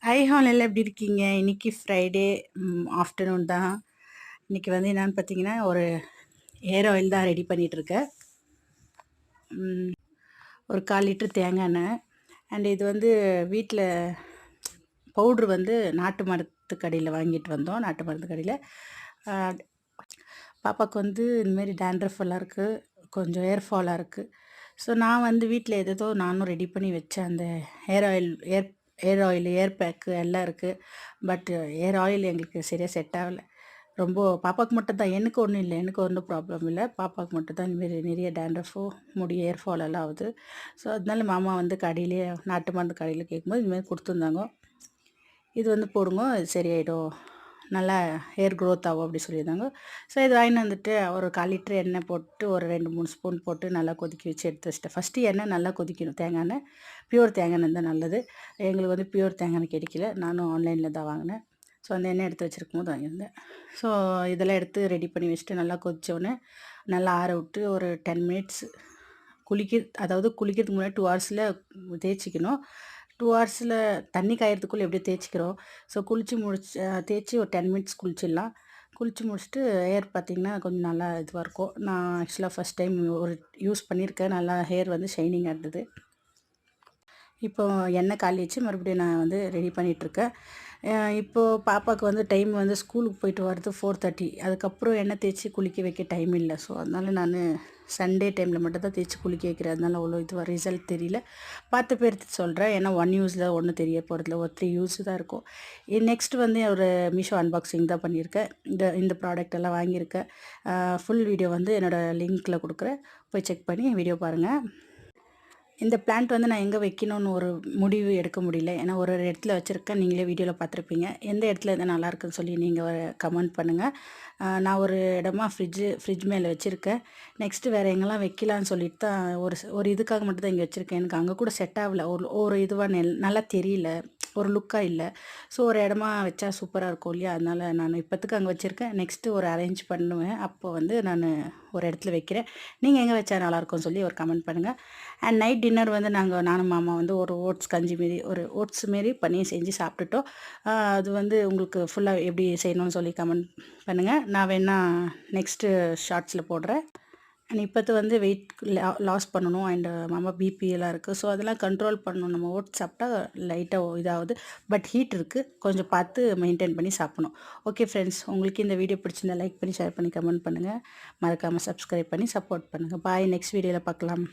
Hi hall எல்லாம் எப்படி இருக்கீங்க? இன்னைக்கு ஃப்ரைடே ஆஃப்டர்நூன் தான். இன்னைக்கு வந்து என்னன்னு பார்த்தீங்கன்னா, ஒரு ஹேர் ஆயில் தான் ரெடி பண்ணிகிட்ருக்கேன். ஒரு 1/4 லிட்டர் தேங்காய் எண்ணெய். அண்ட் இது வந்து வீட்டில் பவுட்ரு வந்து நாட்டு மருந்து கடையில் வாங்கிட்டு வந்தோம். நாட்டு மருந்து கடையில். பாப்பாவுக்கு வந்து இந்தமாரி டேண்ட்ரஃப் எல்லாம் இருக்குது, கொஞ்சம் ஹேர் ஃபாலாக இருக்குது. ஸோ நான் வந்து வீட்டில் ஏதேதோ நானும் ரெடி பண்ணி வச்சேன். அந்த hair oil hair oil, hair pack எல்லாம் இருக்குது. பட் ஹேர் ஆயில் எங்களுக்கு சரியாக செட் ஆகலை. ரொம்ப பாப்பாவுக்கு மட்டும் தான், எனக்கு ஒன்றும் இல்லை, எனக்கு ஒன்றும் ப்ராப்ளம் இல்லை. பாப்பாவுக்கு மட்டும் தான் இந்தமாரி நிறைய டேண்ட்ரஃபோ முடி ஹேர் ஃபால் எல்லாம் ஆகுது. ஸோ அதனால மாமா வந்து கடையிலேயே நாட்டு மருந்து கடையில் கேட்கும்போது இதுமாதிரி கொடுத்துருந்தாங்க. இது வந்து போடுங்க, இது சரியாயிடும், நல்லா ஹேர் க்ரோத் ஆகும் அப்படி சொல்லியிருந்தாங்க. ஸோ இது வாங்கிட்டு வந்துட்டு ஒரு 1/4 லிட்டர் எண்ணெய் போட்டு ஒரு 2-3 ஸ்பூன் போட்டு நல்லா கொதிக்க வச்சு எடுத்து வச்சிட்டேன். ஃபஸ்ட்டு எண்ணெய் நல்லா கொதிக்கணும். தேங்காய் எண்ணெய், பியூர் தேங்காய் எண்ணெய் தான் நல்லது. எங்களுக்கு வந்து பியூர் தேங்காய் எண்ணெய் கிடைக்கல, நானும் ஆன்லைனில் தான் வாங்கினேன். ஸோ அந்த எண்ணெய் எடுத்து வச்சுருக்கும் போது வாங்கியிருந்தேன். ஸோ இதெல்லாம் எடுத்து ரெடி பண்ணி வச்சுட்டு நல்லா கொதித்தோடனே நல்லா ஆற விட்டு ஒரு 10 மினிட்ஸ் குளிக்கிறதுக்கு முன்னாடி 2 ஹவர்ஸில் தேய்ச்சிக்கணும். 2 ஹவர்ஸில் தண்ணி காயறதுக்குள்ளே எப்படியோ தேய்ச்சிக்கிறோம். ஸோ தேய்ச்சி ஒரு 10 மினிட்ஸ் குளிச்சிடலாம். குளித்து முடிச்சுட்டு ஹேர் பார்த்திங்கன்னா கொஞ்சம் நல்லா இதுவாக இருக்கும். நான் ஆக்சுவலாக ஃபஸ்ட் டைம் யூஸ் பண்ணியிருக்கேன். நல்லா ஹேர் வந்து ஷைனிங்காக இருந்தது. இப்போ எண்ணெய் காலியாச்சு, மறுபடியும் நான் வந்து ரெடி பண்ணிகிட்ருக்கேன். இப்போது பாப்பாவுக்கு வந்து டைம் வந்து ஸ்கூலுக்கு போயிட்டு வர்றது 4:30. அதுக்கப்புறம் எண்ணெய் தேய்ச்சி குளிக்க வைக்க டைம் இல்லை. ஸோ அதனால் நான் சண்டே டைமில் மட்டும் தான் தேய்ச்சி குளிக்க வைக்கிறேன். அதனால அவ்வளோ இதுவாக ரிசல்ட் தெரியல. பார்த்து பேர்த்து சொல்கிறேன். ஏன்னா 1 யூஸில் ஒன்றும் தெரிய போகிறதில்ல, ஒரு 3 யூஸ் தான் இருக்கும். நெக்ஸ்ட் வந்து ஒரு மீஷோ அன்பாக்சிங் தான் பண்ணியிருக்கேன். இந்த ப்ராடக்ட் எல்லாம் வாங்கியிருக்கேன். ஃபுல் வீடியோ வந்து என்னோடய லிங்க்கில் கொடுக்குறேன், போய் செக் பண்ணி வீடியோ பாருங்கள். இந்த பிளான்ட் வந்து நான் எங்கே வைக்கணும்னு ஒரு முடிவு எடுக்க முடியல. ஏன்னா ஒரு இடத்துல வச்சுருக்கேன், நீங்களே வீடியோவில் பார்த்துருப்பீங்க. எந்த இடத்துல இது நல்லாயிருக்குன்னு சொல்லி நீங்கள் கமெண்ட் பண்ணுங்கள். நான் ஒரு இடமா ஃப்ரிட்ஜ் மேலே வச்சுருக்கேன். நெக்ஸ்ட்டு வேறு எங்கெல்லாம் வைக்கலான்னு சொல்லிட்டு தான் ஒரு இதுக்காக மட்டும் தான் இங்கே வச்சுருக்கேன். எனக்கு அங்கே கூட செட் ஆகல. ஒரு இதுவாக நல்லா தெரியல, ஒரு லுக்காக இல்லை. ஸோ ஒரு இடமா வச்சா சூப்பராக இருக்கும் இல்லையா? அதனால் நான் இப்போத்துக்கு அங்கே வச்சுருக்கேன். நெக்ஸ்ட்டு ஒரு அரேஞ்ச் பண்ணுவேன், அப்போ வந்து நான் ஒரு இடத்துல வைக்கிறேன். நீங்கள் எங்கே வச்சா நல்லாயிருக்கும்னு சொல்லி ஒரு கமெண்ட் பண்ணுங்கள். அண்ட் நைட் டின்னர் வந்து நானும் மாமா வந்து ஒரு ஓட்ஸ் மாரி பண்ணி செஞ்சு சாப்பிட்டுட்டோம். அது வந்து உங்களுக்கு ஃபுல்லாக எப்படி செய்யணும்னு சொல்லி கமெண்ட் பண்ணுங்கள். நான் வேணால் நெக்ஸ்ட்டு ஷார்ட்ஸில் போடுறேன். அண்ட் இப்போத்து வந்து வெயிட் லாஸ் பண்ணணும். அண்டு மாமா பிபி எல்லாம் இருக்குது. ஸோ அதெல்லாம் கண்ட்ரோல் பண்ணணும். நம்ம ஓட்ஸ் சாப்பிட்டா லைட்டாக இதாகுது, பட் ஹீட் இருக்குது, கொஞ்சம் பார்த்து மெயின்டைன் பண்ணி சாப்பிடணும். ஓகே ஃப்ரெண்ட்ஸ், உங்களுக்கு இந்த வீடியோ பிடிச்சிருந்தா லைக் பண்ணி, ஷேர் பண்ணி, கமெண்ட் பண்ணுங்கள். மறக்காமல் சப்ஸ்கிரைப் பண்ணி சப்போர்ட் பண்ணுங்கள். பாய், நெக்ஸ்ட் வீடியோவில் பார்க்கலாம்.